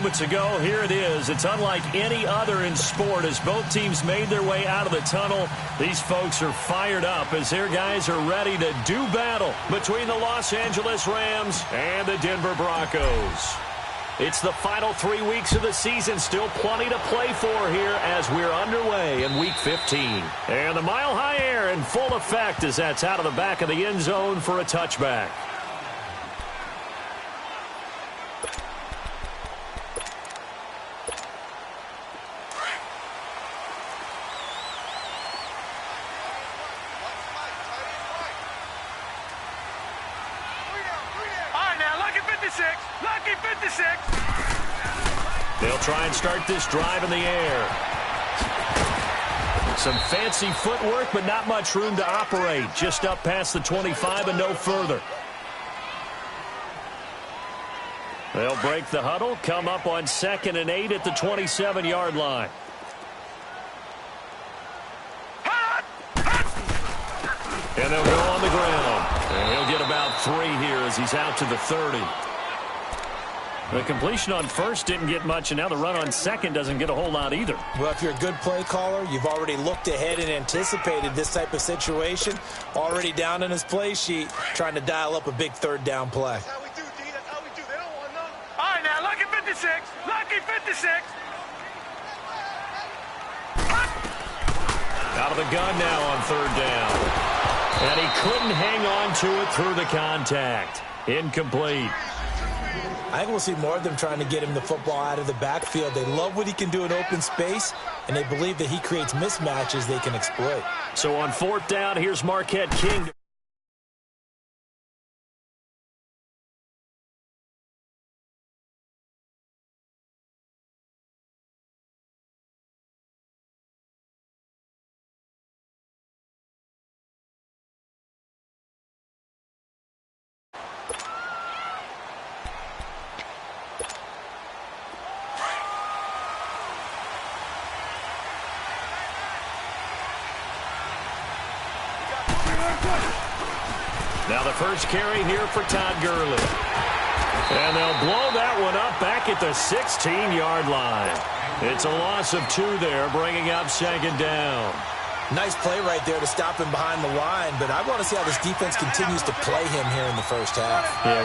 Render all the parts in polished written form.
moments ago. Here it is. It's unlike any other in sport as both teams made their way out of the tunnel. These folks are fired up as their guys are ready to do battle between the Los Angeles Rams and the Denver Broncos. It's the final 3 weeks of the season. Still plenty to play for here as we're underway in Week 15. And the mile-high air in full effect as that's out of the back of the end zone for a touchback. They'll try and start this drive in the air. Some fancy footwork, but not much room to operate. Just up past the 25 and no further. They'll break the huddle, come up on 2nd and 8 at the 27-yard line. And they'll go on the ground. And he'll get about 3 here as he's out to the 30. The completion on first didn't get much, and now the run on second doesn't get a whole lot either. Well, if you're a good play caller, you've already looked ahead and anticipated this type of situation. Already down in his play sheet, trying to dial up a big third down play. That's how we do, D. That's how we do. They don't want none. All right, now, lucky 56. Lucky 56. Out of the gun now on third down. And he couldn't hang on to it through the contact. Incomplete. I think we'll see more of them trying to get him the football out of the backfield. They love what he can do in open space, and they believe that he creates mismatches they can exploit. So on 4th down, here's Marquette King. Now the first carry here for Todd Gurley. And they'll blow that one up back at the 16-yard line. It's a loss of 2 there, bringing up 2nd down. Nice play right there to stop him behind the line, but I want to see how this defense continues to play him here in the first half. Yeah,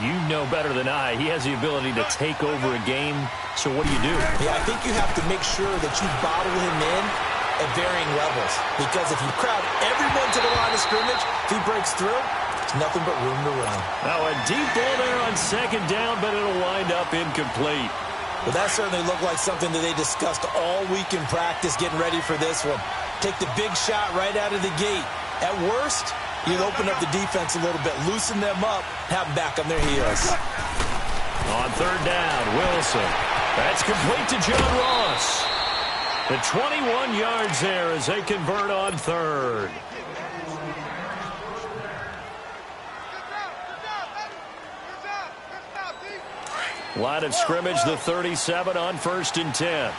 you know better than I. He has the ability to take over a game, so what do? Yeah, I think you have to make sure that you bottle him in at varying levels, because if you crowd everyone to the line of scrimmage, if he breaks through, it's nothing but room to run. Now a deep ball there on 2nd down, but it'll wind up incomplete. Well, that certainly looked like something that they discussed all week in practice, getting ready for this one. Take the big shot right out of the gate. At worst, you open up the defense a little bit, loosen them up, have them back on their heels. On 3rd down, Wilson. That's complete to John Ross. The 21 yards there as they convert on 3rd. Line of scrimmage, the 37 on 1st and 10.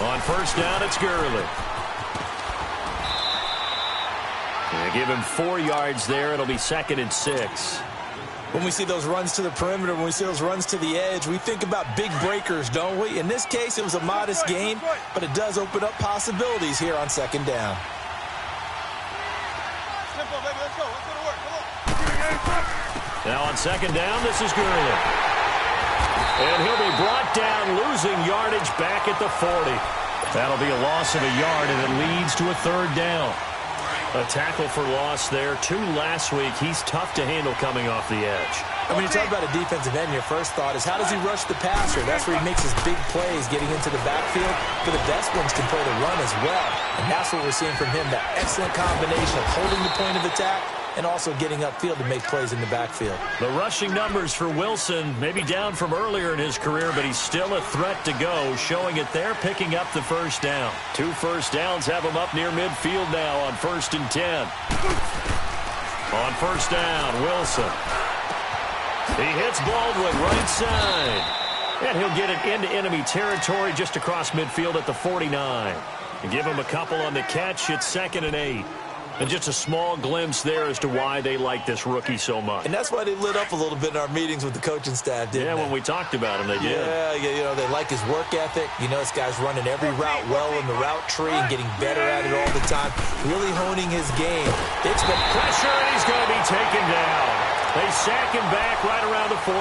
On 1st down, it's Gurley. They give him 4 yards there. It'll be 2nd and 6. When we see those runs to the perimeter, when we see those runs to the edge, we think about big breakers, don't we? In this case, it was a modest gain, but it does open up possibilities here on 2nd down. Now on 2nd down, this is Gurley. And he'll be brought down, losing yardage back at the 40. That'll be a loss of a yard, and it leads to a 3rd down. A tackle for loss there. 2 last week. He's tough to handle coming off the edge. And when you talk about a defensive end, your first thought is, how does he rush the passer? That's where he makes his big plays getting into the backfield. But the best ones can play the run as well. And that's what we're seeing from him, that excellent combination of holding the point of attack and also getting upfield to make plays in the backfield. The rushing numbers for Wilson maybe down from earlier in his career, but he's still a threat to go, showing it there, picking up the 1st down. 2 first downs have him up near midfield now on 1st and 10. On 1st down, Wilson. He hits Baldwin right side. And he'll get it into enemy territory just across midfield at the 49. And give him a couple on the catch. It's 2nd and 8. And just a small glimpse there as to why they like this rookie so much. And that's why they lit up a little bit in our meetings with the coaching staff, didn't they? When we talked about him, they did. Yeah, they like his work ethic. This guy's running every route well in the route tree and getting better at it all the time, really honing his game. They expect pressure, and he's going to be taken down. They sack him back right around the 44.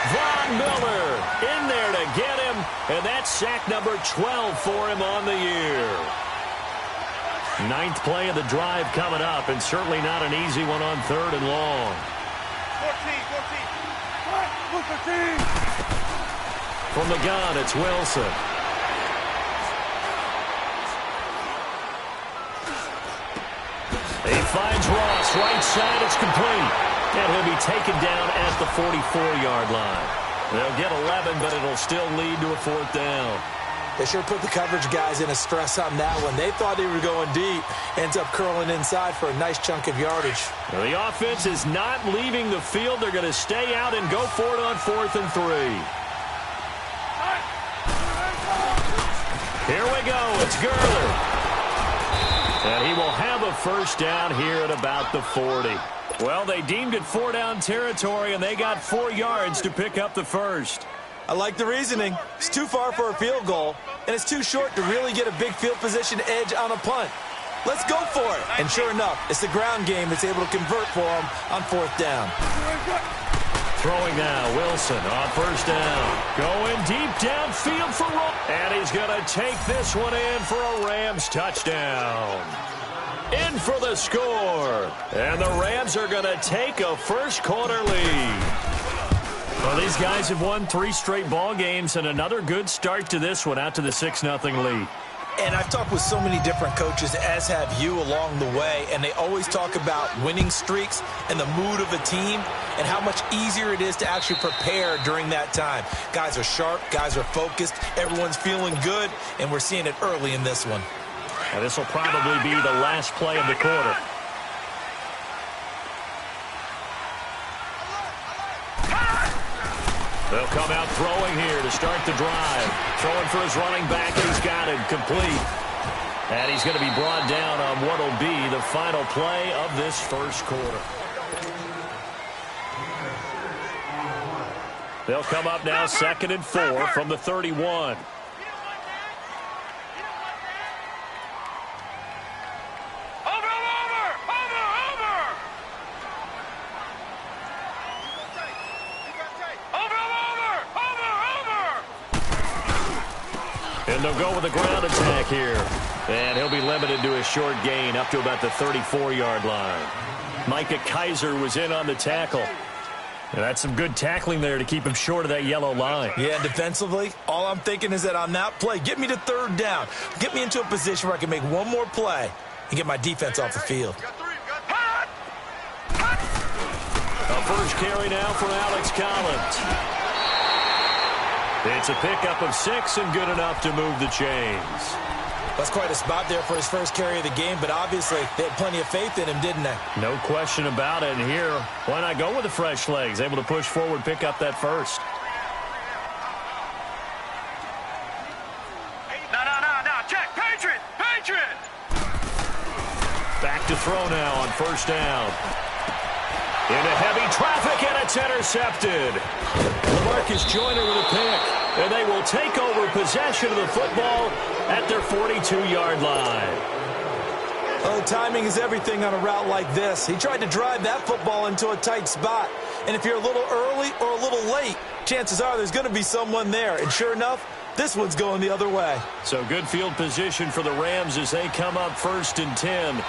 Von Miller in there to get him, and that's sack number 12 for him on the year. 9th play of the drive coming up, and certainly not an easy one on 3rd and long. 14. From the gun, it's Wilson. He finds Ross, right side, it's complete. And he'll be taken down at the 44-yard line. They'll get 11, but it'll still lead to a 4th down. They sure put the coverage guys in a stress on that one. They thought they were going deep. Ends up curling inside for a nice chunk of yardage. Well, the offense is not leaving the field. They're going to stay out and go for it on 4th and 3. Here we go. It's Gurley. And he will have a 1st down here at about the 40. Well, they deemed it 4-down territory, and they got 4 yards to pick up the 1st. I like the reasoning. It's too far for a field goal, and it's too short to really get a big field position edge on a punt. Let's go for it. And sure enough, it's the ground game that's able to convert for them on 4th down. Throwing now, Wilson on 1st down. Going deep downfield for Roll. And he's going to take this one in for a Rams touchdown. In for the score. And the Rams are going to take a 1st quarter lead. Well, these guys have won 3 straight ball games, and another good start to this one, out to the 6-0 lead. And I've talked with so many different coaches, as have you along the way, and they always talk about winning streaks and the mood of a team and how much easier it is to actually prepare during that time. Guys are sharp, guys are focused, everyone's feeling good, and we're seeing it early in this one. Now, this will probably be the last play of the quarter. They'll come out throwing here to start the drive. Throwing for his running back, and he's got it complete. And he's going to be brought down on what will be the final play of this 1st quarter. They'll come up now 2nd and 4 from the 31. And they'll go with a ground attack here. And he'll be limited to a short gain up to about the 34-yard line. Micah Kaiser was in on the tackle. And that's some good tackling there to keep him short of that yellow line. Yeah, defensively, all I'm thinking is that on that play, get me to 3rd down. Get me into a position where I can make one more play and get my defense off the field. A 1st carry now for Alex Collins. It's a pickup of 6 and good enough to move the chains. That's quite a spot there for his 1st carry of the game, but obviously they had plenty of faith in him, didn't they? No question about it. And here, why not go with the fresh legs? Able to push forward, pick up that 1st. No. Check. Patriot. Back to throw now on 1st down. Into heavy traffic, and it's intercepted. LaMarcus Joyner with a pick, and they will take over possession of the football at their 42-yard line. Oh, timing is everything on a route like this. He tried to drive that football into a tight spot. And if you're a little early or a little late, chances are there's going to be someone there. And sure enough, this one's going the other way. So good field position for the Rams as they come up 1st and 10.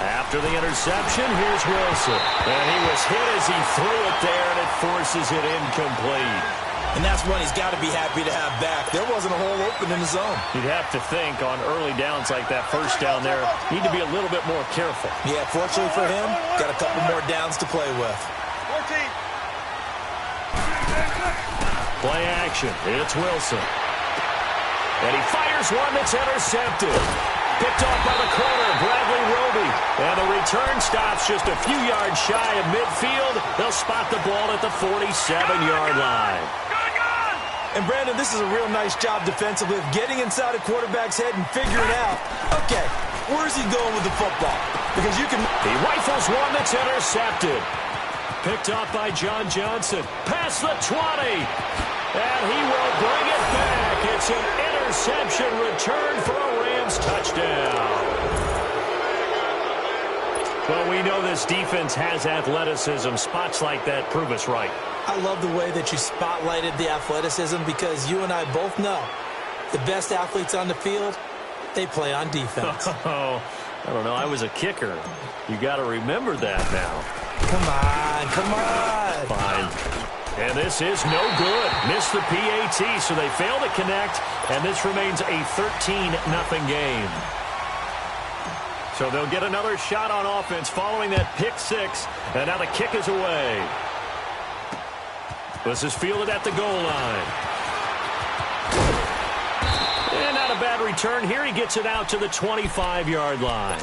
After the interception, here's Wilson. And he was hit as he threw it there, and it forces it incomplete. And that's one he's got to be happy to have back. There wasn't a hole open in the zone. You'd have to think on early downs like that, 1st down there, need to be a little bit more careful. Yeah, fortunately for him, got a couple more downs to play with. 14. Play action. It's Wilson. And he fires one that's intercepted. Picked off by the corner, Bradley Roby. And the return stops just a few yards shy of midfield. They'll spot the ball at the 47-yard line. And, Brandon, this is a real nice job defensively of getting inside a quarterback's head and figuring out, okay, Where's he going with the football? Because you can... He rifles one that's intercepted. Picked up by John Johnson. Past the 20. And he will bring it back. It's an interception return for a Rams touchdown. Well, we know this defense has athleticism. Spots like that prove us right. I love the way that you spotlighted the athleticism because you and I both know the best athletes on the field, they play on defense. Oh, I don't know. I was a kicker. You got to remember that now. Come on, come on. Fine. And this is no good. Missed the PAT, so they fail to connect, and this remains a 13-0 game. So they'll get another shot on offense following that pick six, and now the kick is away. This is fielded at the goal line. And not a bad return here. He gets it out to the 25-yard line.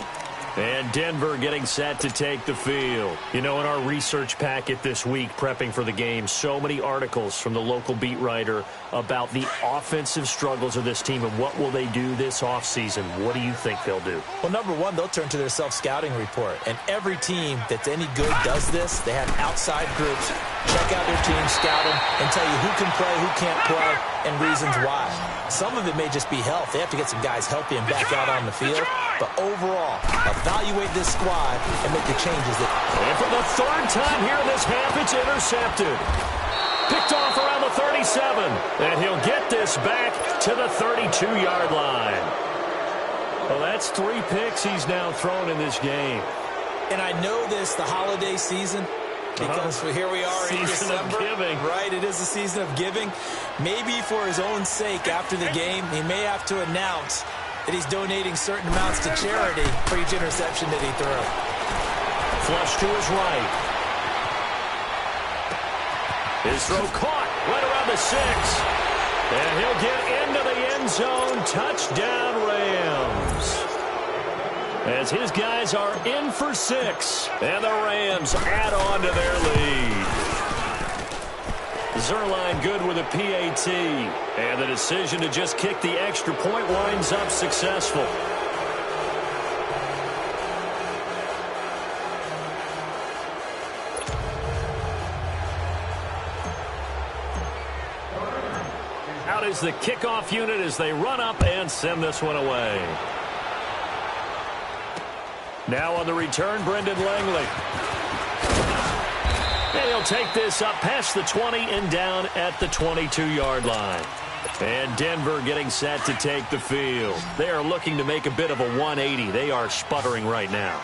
And Denver getting set to take the field. You know, in our research packet this week, prepping for the game, so many articles from the local beat writer about the offensive struggles of this team and what will they do this offseason. What do you think they'll do? Well, number one, they'll turn to their self-scouting report. And every team that's any good does this. They have outside groups. Check out their team, scout them, and tell you who can play, who can't play, and reasons why. Some of it may just be health. They have to get some guys healthy and back out on the field. But overall, evaluate this squad and make the changes. And for the third time here in this half, it's intercepted. Picked off around the 37. And he'll get this back to the 32-yard line. Well, that's 3 picks he's now thrown in this game. And I know this, the holiday season, because here we are in December. Season of giving. Right, it is the season of giving. Maybe for his own sake after the game, he may have to announce that he's donating certain amounts to charity for each interception that he threw. Flush to his right. His throw caught right around the 6. And he'll get into the end zone. Touchdown, Rams. As his guys are in for 6. And the Rams add on to their lead. Zerline good with a PAT. And the decision to just kick the extra point winds up successful. Out is the kickoff unit as they run up and send this one away. Now on the return, Brendan Langley. And he'll take this up past the 20 and down at the 22-yard line. And Denver getting set to take the field. They are looking to make a bit of a 180. They are sputtering right now.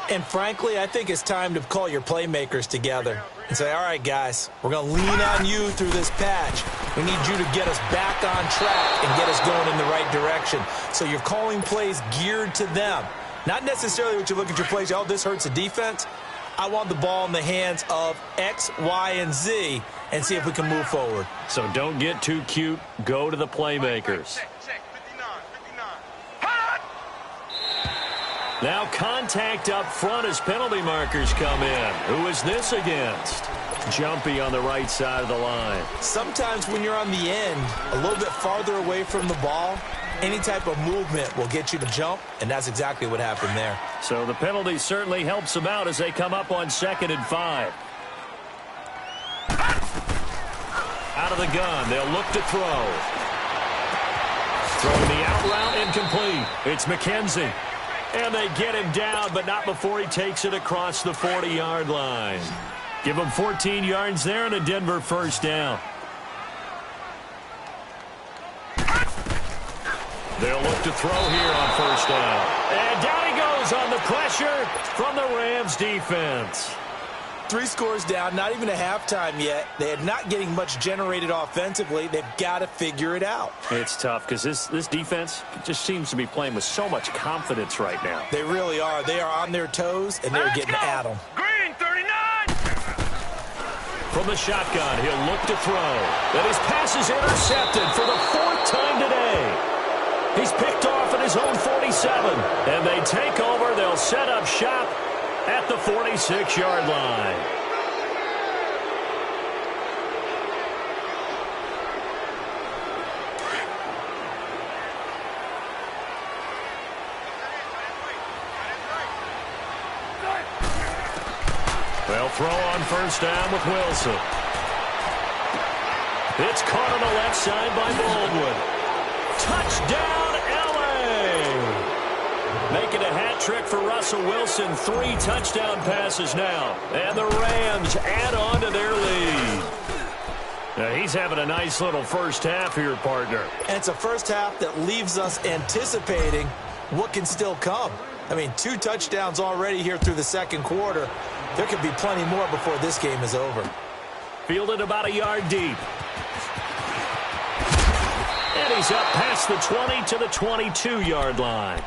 And frankly, I think it's time to call your playmakers together and say, all right, guys, we're going to lean on you through this patch. We need you to get us back on track and get us going in the right direction. So you're calling plays geared to them. Not necessarily what you look at your plays, oh, this hurts the defense. I want the ball in the hands of X, Y, and Z and see if we can move forward. So don't get too cute. Go to the playmakers. Now contact up front as penalty markers come in. Who is this against? Jumpy on the right side of the line. Sometimes when you're on the end, a little bit farther away from the ball, any type of movement will get you to jump, and that's exactly what happened there. So the penalty certainly helps them out as they come up on 2nd and 5. Out of the gun, they'll look to throw. Throwing the out route incomplete. It's McKenzie. And they get him down, but not before he takes it across the 40-yard line. Give him 14 yards there and a Denver first down. They'll look to throw here on first down. And down he goes on the pressure from the Rams defense. 3 scores down, not even a halftime yet. They are not getting much generated offensively. They've got to figure it out. It's tough because this defense just seems to be playing with so much confidence right now. They really are. They are on their toes, and they're getting at them. Green, 39! From the shotgun, he'll look to throw. And his pass is intercepted for the 4th time today. He's picked off at his own 47. And they take over. They'll set up shop at the 46-yard line. They'll throw on first down with Wilson. It's caught on the left side by Baldwin. Touchdown, L.A. Making a hat trick for Russell Wilson. 3 touchdown passes now. And the Rams add on to their lead. Now, he's having a nice little first half here, partner. And it's a first half that leaves us anticipating what can still come. I mean, 2 touchdowns already here through the second quarter. There could be plenty more before this game is over. Fielded about a yard deep. And he's up past the 20 to the 22-yard line.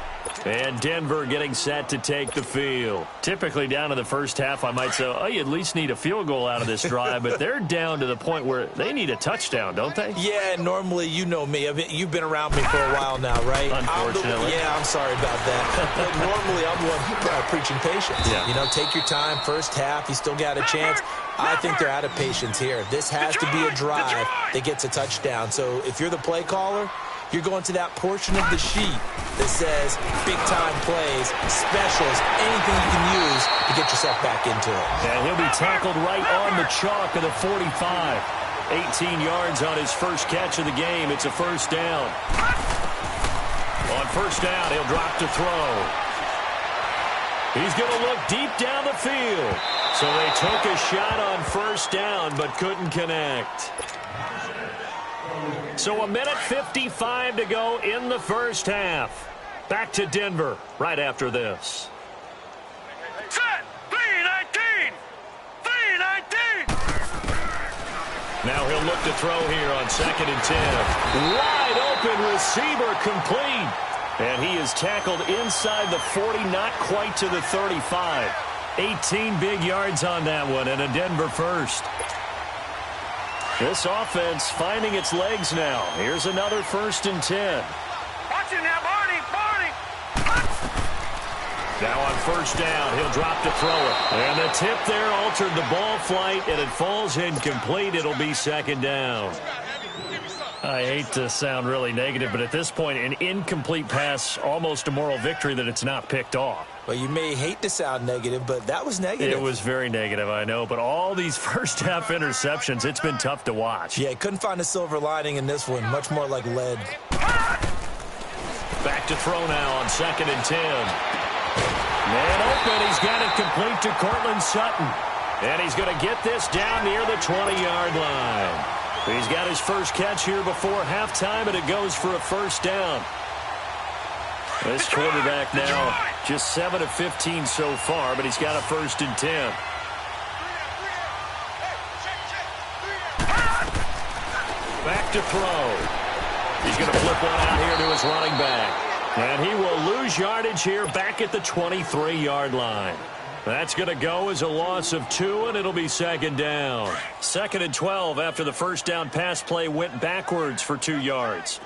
And Denver getting set to take the field. Typically down to the first half, I might say, oh, you at least need a field goal out of this drive. But they're down to the point where they need a touchdown, don't they? Yeah, normally, you know me. I mean, you've been around me for a while now, right? Unfortunately. I'm sorry about that. But normally, I'm the one preaching patience. Yeah. You know, take your time. First half, you still got a chance. I think they're out of patience here. This has to be a drive that gets a touchdown. So if you're the play caller, you're going to that portion of the sheet that says big-time plays, specials, anything you can use to get yourself back into it. And he'll be tackled right on the chalk of the 45. 18 yards on his first catch of the game. It's a first down. On first down, he'll drop to throw. He's going to look deep down the field. So they took a shot on first down but couldn't connect. So 1:55 to go in the first half. Back to Denver right after this. Set! 3-19! 3-19! Now he'll look to throw here on 2nd and 10. Wide open receiver complete. And he is tackled inside the 40, not quite to the 35. 18 big yards on that one and a Denver first. This offense finding its legs now. Here's another 1st and 10. Watch it now, Barney! Barney! Now on first down, he'll drop to throw it. And the tip there altered the ball flight, and it falls incomplete. It'll be 2nd down. I hate to sound really negative, but at this point, an incomplete pass, almost a moral victory that it's not picked off. Well, you may hate to sound negative, but that was negative. It was very negative, I know. But all these first-half interceptions, it's been tough to watch. Yeah, couldn't find a silver lining in this one. Much more like lead. Back to throw now on 2nd and 10. Man open. He's got it complete to Cortland Sutton. And he's going to get this down near the 20-yard line. He's got his first catch here before halftime, and it goes for a first down. This quarterback now just 7 of 15 so far, but he's got a 1st and 10. Back to throw. He's going to flip one out here to his running back. And he will lose yardage here back at the 23-yard line. That's going to go as a loss of 2, and it'll be 2nd down. 2nd and 12 after the first down pass play went backwards for 2 yards.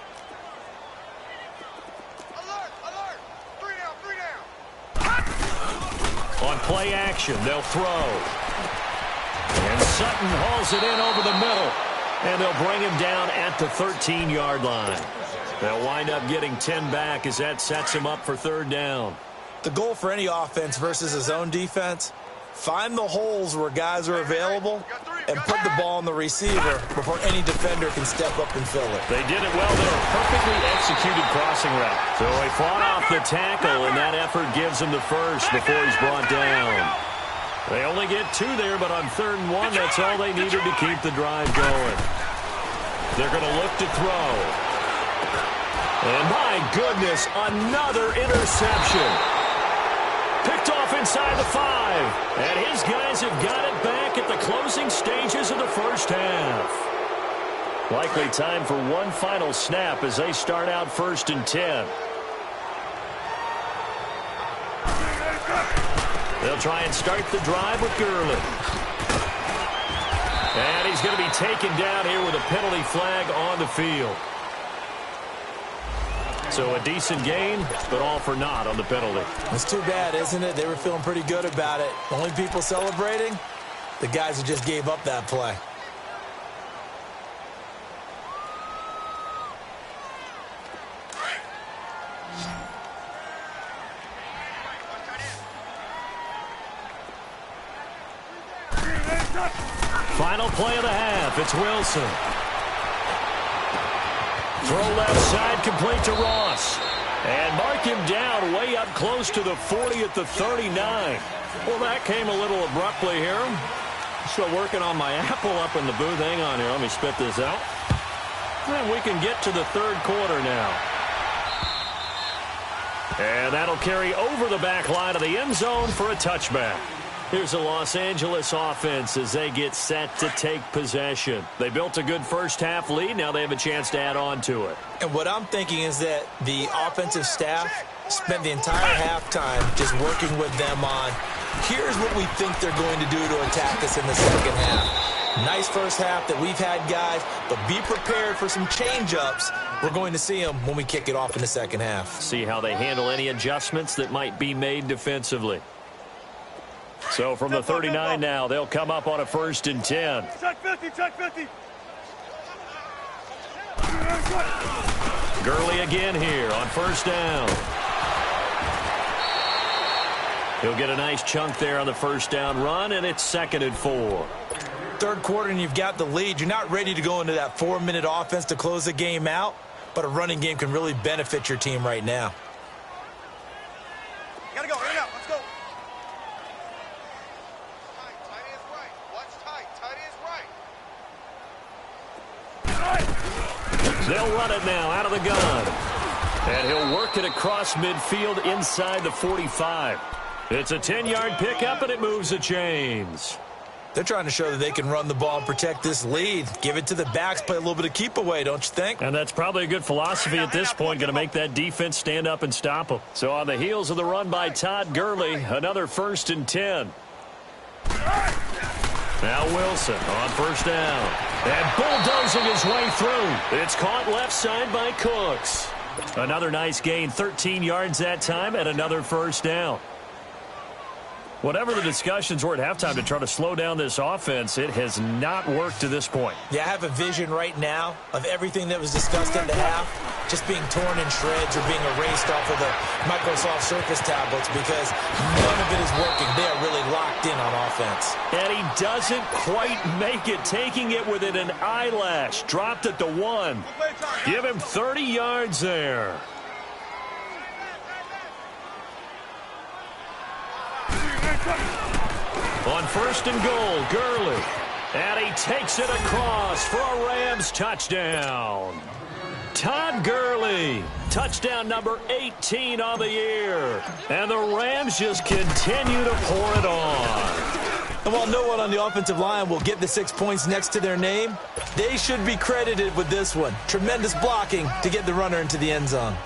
On play action, they'll throw. And Sutton hauls it in over the middle. And they'll bring him down at the 13-yard line. They'll wind up getting 10 back as that sets him up for 3rd down. The goal for any offense versus his own defense, find the holes where guys are available and put the ball on the receiver before any defender can step up and fill it. They did it well. They were perfectly executed crossing route. So he fought off the tackle, and that effort gives him the first before he's brought down. They only get 2 there, but on 3rd and 1, that's all they needed to keep the drive going. They're going to look to throw. And my goodness, another interception. Picked off inside the 5. And his guys have got it back at the closing stages of the first half. Likely time for one final snap as they start out 1st and 10. They'll try and start the drive with Gurley. And he's going to be taken down here with a penalty flag on the field. So a decent gain, but all for naught on the penalty. It's too bad, isn't it? They were feeling pretty good about it. Only people celebrating, the guys who just gave up that play. Final play of the half. It's Wilson. Throw left side, complete to Ross. And mark him down way up close to the 40 at the 39. Well, that came a little abruptly here. Still working on my apple up in the booth. Hang on here. Let me spit this out. And we can get to the third quarter now. And that'll carry over the back line of the end zone for a touchback. Here's the Los Angeles offense as they get set to take possession. They built a good first-half lead. Now they have a chance to add on to it. And what I'm thinking is that the offensive staff spent the entire halftime just working with them on, here's what we think they're going to do to attack us in the second half. Nice first half that we've had, guys, but be prepared for some change-ups. We're going to see them when we kick it off in the second half. See how they handle any adjustments that might be made defensively. So from the 39 now, they'll come up on a 1st and 10. Check 50, check 50. Gurley again here on 1st down. He'll get a nice chunk there on the 1st down run, and it's 2nd and 4. Third quarter and you've got the lead. You're not ready to go into that 4-minute offense to close the game out, but a running game can really benefit your team right now. Gotta go, right now, let's go. Tight is right. Watch tight. Tight is right. They'll run it now out of the gun. And he'll work it across midfield inside the 45. It's a 10-yard pickup, and it moves the chains. They're trying to show that they can run the ball and protect this lead. Give it to the backs, play a little bit of keep away, don't you think? And that's probably a good philosophy at this point, going to make that defense stand up and stop them. So on the heels of the run by Todd Gurley, another 1st and 10. Now Wilson on 1st down. And bulldozing his way through. It's caught left side by Cooks. Another nice gain, 13 yards that time, and another 1st down. Whatever the discussions were at halftime to try to slow down this offense, it has not worked to this point. Yeah, I have a vision right now of everything that was discussed at the half just being torn in shreds or being erased off of the Microsoft Surface tablets because none of it is working. They are really locked in on offense. And he doesn't quite make it, taking it within an eyelash. Dropped it to 1. Give him 30 yards there. On 1st and goal, Gurley. And he takes it across for a Rams touchdown. Todd Gurley, touchdown number 18 on the year. And the Rams just continue to pour it on. And while no one on the offensive line will get the 6 points next to their name, they should be credited with this one. Tremendous blocking to get the runner into the end zone.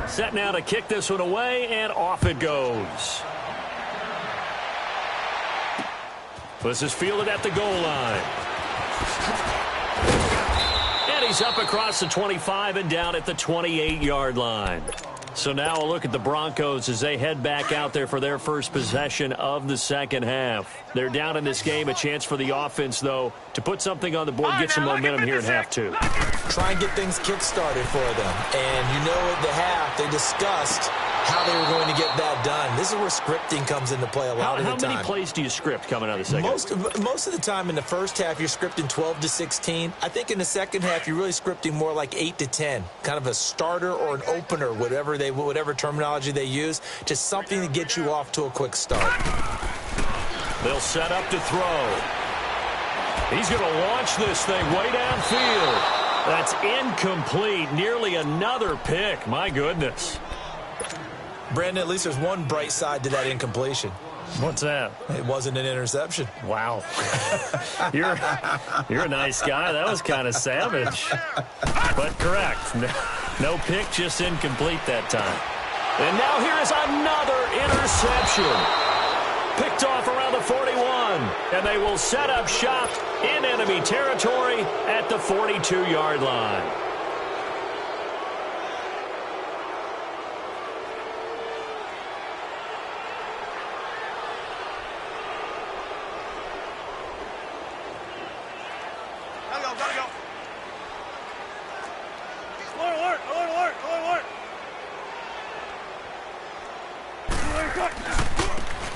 Set now to kick this one away, and off it goes. This is fielded at the goal line. And he's up across the 25 and down at the 28-yard line. So now a look at the Broncos as they head back out there for their first possession of the second half. They're down in this game. A chance for the offense, though, to put something on the board, get some momentum here in half 2. Try and get things kick-started for them. And you know at the half, they discussed how they were going to get that done. This is where scripting comes into play a lot of the time. How many plays do you script coming out of the second half? Most of the time in the first half, you're scripting 12 to 16. I think in the second half, you're really scripting more like 8 to 10. Kind of a starter or an opener, whatever terminology they use. Just something to get you off to a quick start. They'll set up to throw. He's going to launch this thing way downfield. That's incomplete. Nearly another pick. My goodness. Brandon, at least there's one bright side to that incompletion. What's that? It wasn't an interception. Wow. You're a nice guy. That was kind of savage. But correct. No pick, just incomplete that time. And now here is another interception. Picked off around the 41. And they will set up shop in enemy territory at the 42-yard line.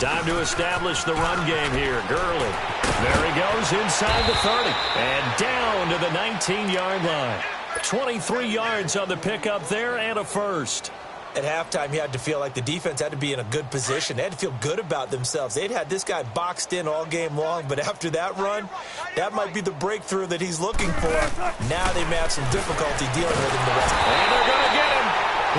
Time to establish the run game here. Gurley. There he goes inside the 30. And down to the 19-yard line. 23 yards on the pickup there and a first. At halftime, you had to feel like the defense had to be in a good position. They had to feel good about themselves. They'd had this guy boxed in all game long, but after that run, that might be the breakthrough that he's looking for. Now they may have some difficulty dealing with him the rest. And they're going to get him.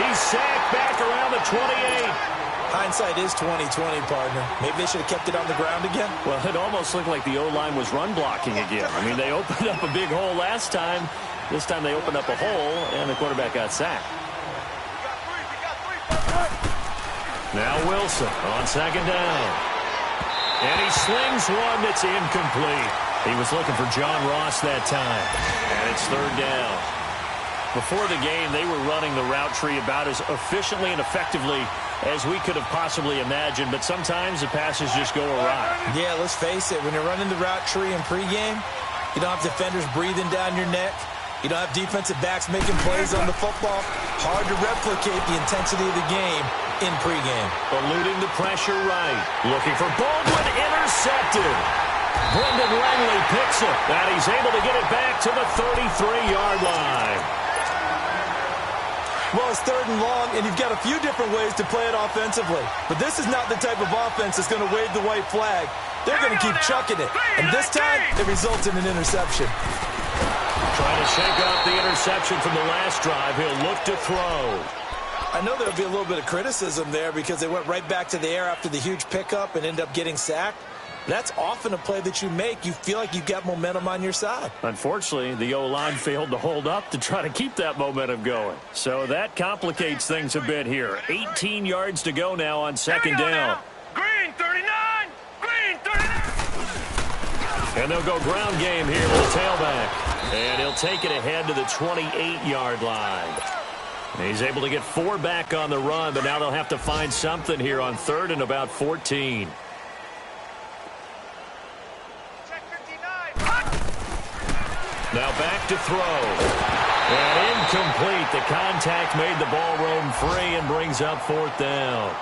He's sacked back around the 28. Hindsight is 20/20, partner. Maybe they should have kept it on the ground again. Well, it almost looked like the O-line was run blocking again. I mean, they opened up a big hole last time. This time they opened up a hole, and the quarterback got sacked. Now Wilson on second down. And he slings one that's incomplete. He was looking for John Ross that time. And it's third down. Before the game, they were running the route tree about as efficiently and effectively as we could have possibly imagined. But sometimes the passes just go awry. Yeah, let's face it. When you're running the route tree in pregame, you don't have defenders breathing down your neck. You don't have defensive backs making plays on the football. Hard to replicate the intensity of the game in pregame. Eluding the pressure right. Looking for Baldwin, intercepted. Brendan Langley picks it, and he's able to get it back to the 33-yard line. Well, it's third and long, and you've got a few different ways to play it offensively. But this is not the type of offense that's going to wave the white flag. They're going to keep chucking it. And this time, it results in an interception. Trying to shake off the interception from the last drive. He'll look to throw. I know there'll be a little bit of criticism there because they went right back to the air after the huge pickup and ended up getting sacked. That's often a play that you make. You feel like you've got momentum on your side. Unfortunately, the O-line failed to hold up to try to keep that momentum going. So that complicates things a bit here. 18 yards to go now on second down. Green 39! Green 39! And they'll go ground game here with the tailback. And he'll take it ahead to the 28-yard line. He's able to get 4 back on the run, but now they'll have to find something here on third and about 14. Check 59! Now back to throw. And incomplete. The contact made the ball roam free and brings up fourth down.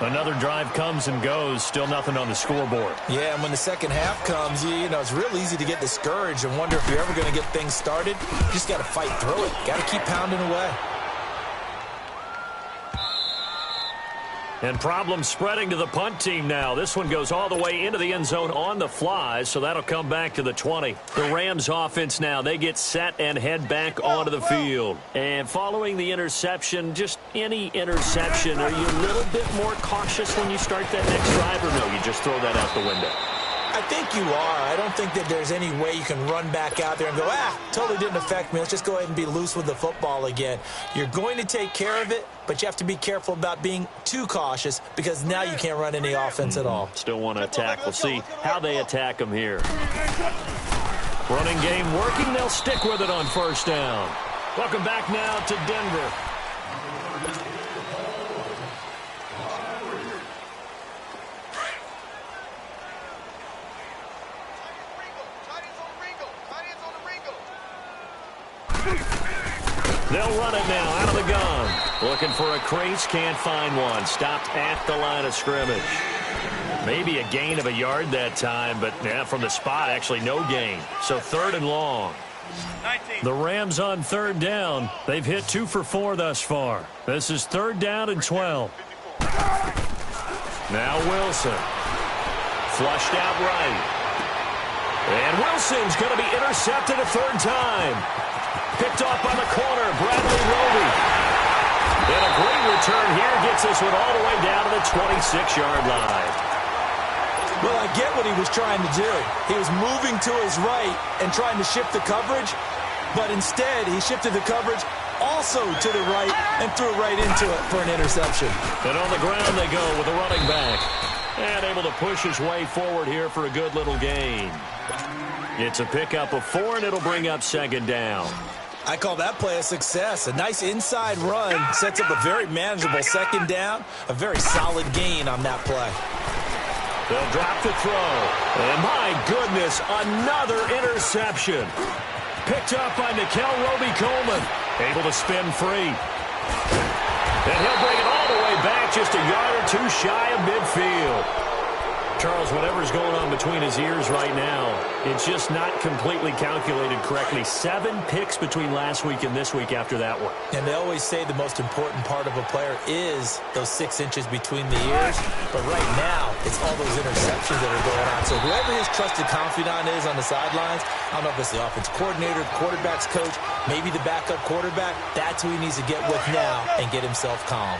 Another drive comes and goes. Still nothing on the scoreboard. Yeah, and when the second half comes, you know, it's real easy to get discouraged and wonder if you're ever going to get things started. You just got to fight through it. Got to keep pounding away. And problems spreading to the punt team now. This one goes all the way into the end zone on the fly, so that'll come back to the 20. The Rams offense now, they get set and head back onto the field. And following the interception, just any interception, are you a little bit more cautious when you start that next drive, or no, you just throw that out the window? I think you are. I don't think that there's any way you can run back out there and go, totally didn't affect me. Let's just go ahead and be loose with the football again. You're going to take care of it, but you have to be careful about being too cautious because now you can't run any offense at all. Still want to attack. We'll see how they attack them here. Running game working. They'll stick with it on first down. Welcome back now to Denver. They'll run it now out of the gun. Looking for a crease, can't find one. Stopped at the line of scrimmage. Maybe a gain of a yard that time, but from the spot, actually no gain. So third and long. 19. The Rams on third down. They've hit 2 for 4 thus far. This is third down and 12. Now Wilson. Flushed out right. And Wilson's going to be intercepted a third time. Picked off by the corner, Bradley Roby. And a great return here gets this one all the way down to the 26-yard line. Well, I get what he was trying to do. He was moving to his right and trying to shift the coverage, but instead he shifted the coverage also to the right and threw right into it for an interception. And on the ground they go with a running back. And able to push his way forward here for a good little gain. It's a pickup of 4, and it'll bring up second down. I call that play a success. A nice inside run sets up a very manageable second down. A very solid gain on that play. They'll drop the throw. And my goodness, another interception. Picked up by Nickel Roby-Coleman. Able to spin free. And he'll bring it all the way back just a yard or two shy of midfield. Charles, whatever's going on between his ears right now, it's just not completely calculated correctly. 7 picks between last week and this week after that one. And they always say the most important part of a player is those 6 inches between the ears. But right now, it's all those interceptions that are going on. So whoever his trusted confidant is on the sidelines, I don't know if it's the offense coordinator, quarterback's coach, maybe the backup quarterback, that's who he needs to get with now and get himself calm.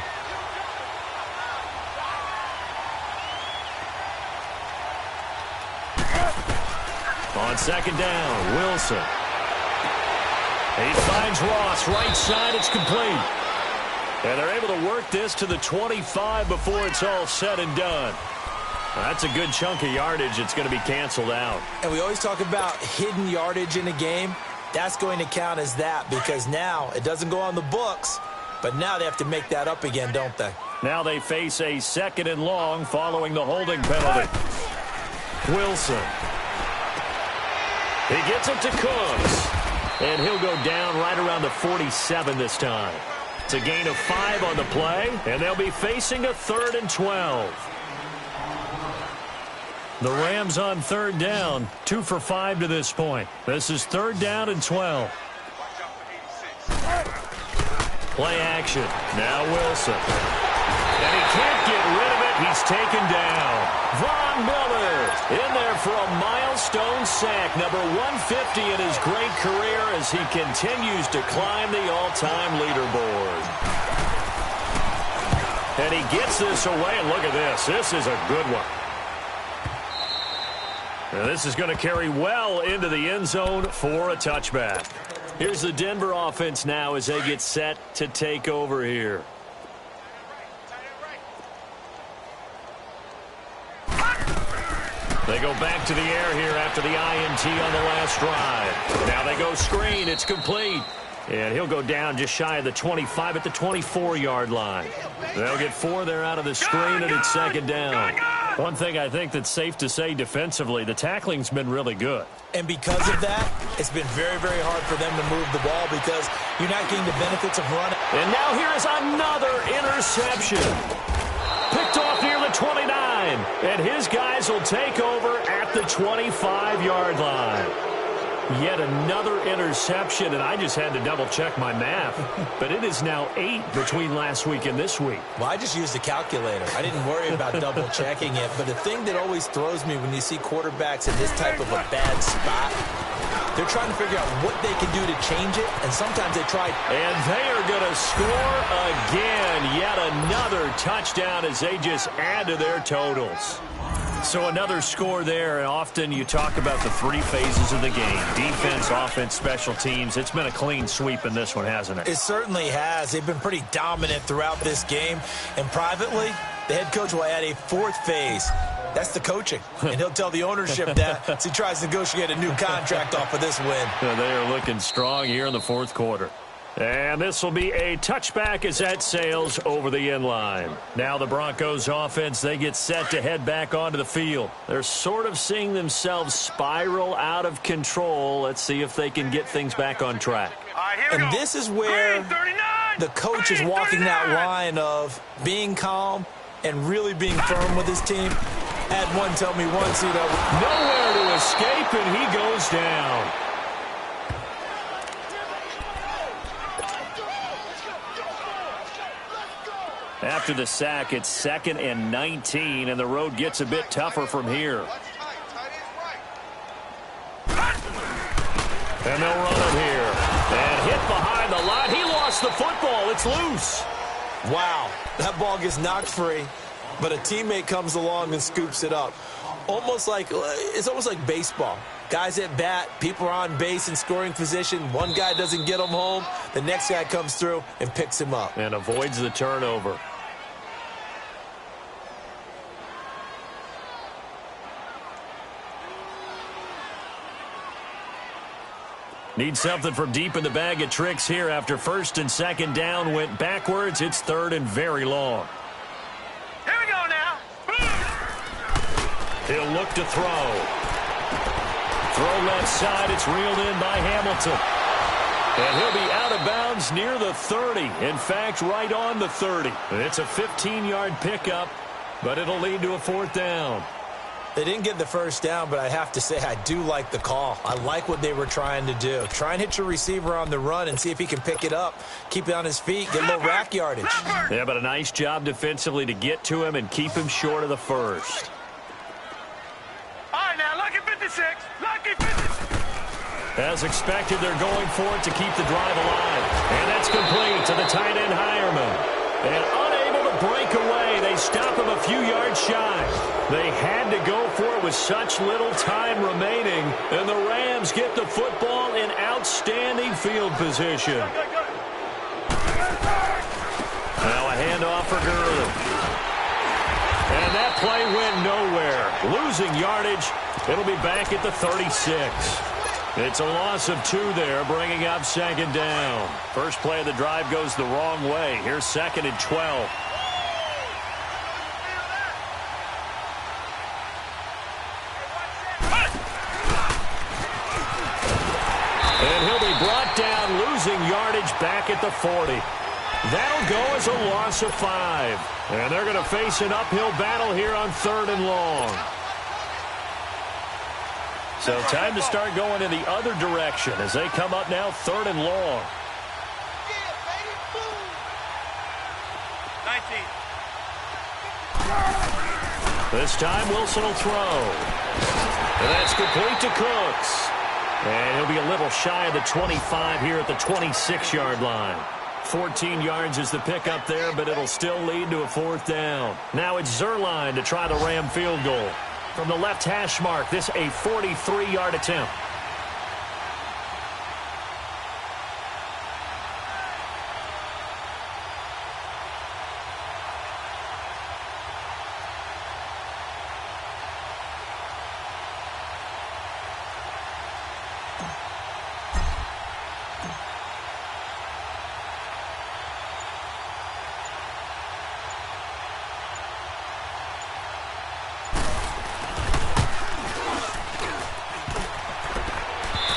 On second down, Wilson. He finds Ross, right side, it's complete. And they're able to work this to the 25 before it's all said and done. That's a good chunk of yardage. It's going to be canceled out. And we always talk about hidden yardage in a game. That's going to count as that because now it doesn't go on the books, but now they have to make that up again, don't they? Now they face a 2nd and long following the holding penalty. Wilson. He gets it to Cooks, and he'll go down right around the 47 this time. It's a gain of 5 on the play, and they'll be facing a 3rd and 12. The Rams on 3rd down, 2 for 5 to this point. This is 3rd down and 12. Play action. Now Wilson. And he can't get rid of it. He's taken down. Von Miller in there for a milestone sack, number 150 in his great career as he continues to climb the all-time leaderboard. And he gets this away, and look at this. This is a good one. And this is going to carry well into the end zone for a touchback. Here's the Denver offense now as they get set to take over here. They go back to the air here after the INT on the last drive. Now they go screen. It's complete. And he'll go down just shy of the 25 at the 24-yard line. They'll get 4 there out of the screen, and it's 2nd down. One thing I think that's safe to say defensively, the tackling's been really good. And because of that, it's been very, very hard for them to move the ball because you're not getting the benefits of running. And now here is another interception. Picked off near the 29. And his guys will take over at the 25-yard line. Yet another interception, and I just had to double-check my math. But it is now 8 between last week and this week. Well, I just used the calculator. I didn't worry about double-checking it. But the thing that always throws me when you see quarterbacks in this type of a bad spot, they're trying to figure out what they can do to change it, and sometimes they try. And they are going to score again. Yet another touchdown as they just add to their totals. So another score there, and often you talk about the 3 phases of the game. Defense, offense, special teams. It's been a clean sweep in this one, hasn't it? It certainly has. They've been pretty dominant throughout this game. And privately, the head coach will add a 4th phase. That's the coaching. And he'll tell the ownership that as he tries to negotiate a new contract off of this win. They are looking strong here in the 4th quarter. And this will be a touchback as that sails over the end line. Now the Broncos offense, they get set to head back onto the field. They're sort of seeing themselves spiral out of control. Let's see if they can get things back on track. And this is where the coach is walking that line of being calm and really being firm with his team. Had one tell me once, nowhere to escape, and he goes down. After the sack, it's 2nd and 19, and the road gets a bit tougher from here. And they'll run it here. And hit behind the line. He lost the football. It's loose. Wow, that ball gets knocked free, but a teammate comes along and scoops it up. It's almost like baseball. Guys at bat, people are on base in scoring position. One guy doesn't get him home. The next guy comes through and picks him up. And avoids the turnover. Need something from deep in the bag of tricks here after 1st and 2nd down went backwards. It's 3rd and very long. Here we go now. He'll look to throw. Throw left side. It's reeled in by Hamilton. And he'll be out of bounds near the 30. In fact, right on the 30. It's a 15-yard pickup, but it'll lead to a 4th down. They didn't get the first down, but I have to say I do like the call. I like what they were trying to do. Try and hit your receiver on the run and see if he can pick it up, keep it on his feet, get a little rack yardage. Yeah, but a nice job defensively to get to him and keep him short of the first. All right, now, lucky 56. Lucky 56. As expected, they're going for it to keep the drive alive. And that's complete to the tight end Hireman. And unable to break away, they stop him a few yards shy. They had to go for it with such little time remaining, and the Rams get the football in outstanding field position. Now a handoff for Gurley. And that play went nowhere. Losing yardage, it'll be back at the 36. It's a loss of 2 there, bringing up 2nd down. First play of the drive goes the wrong way. Here's 2nd and 12. And he'll be brought down, losing yardage back at the 40. That'll go as a loss of 5. And they're going to face an uphill battle here on 3rd and long. So time to start going in the other direction as they come up now 3rd and long. 19. This time Wilson will throw. And that's complete to Cooks. And he'll be a little shy of the 25 here at the 26-yard line. 14 yards is the pickup there, but it'll still lead to a 4th down. Now it's Zerline to try the Ram field goal. From the left hash mark, this a 43-yard attempt.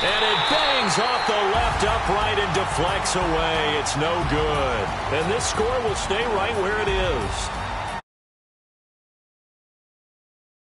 And it bangs off the left upright and deflects away. It's no good. And this score will stay right where it is.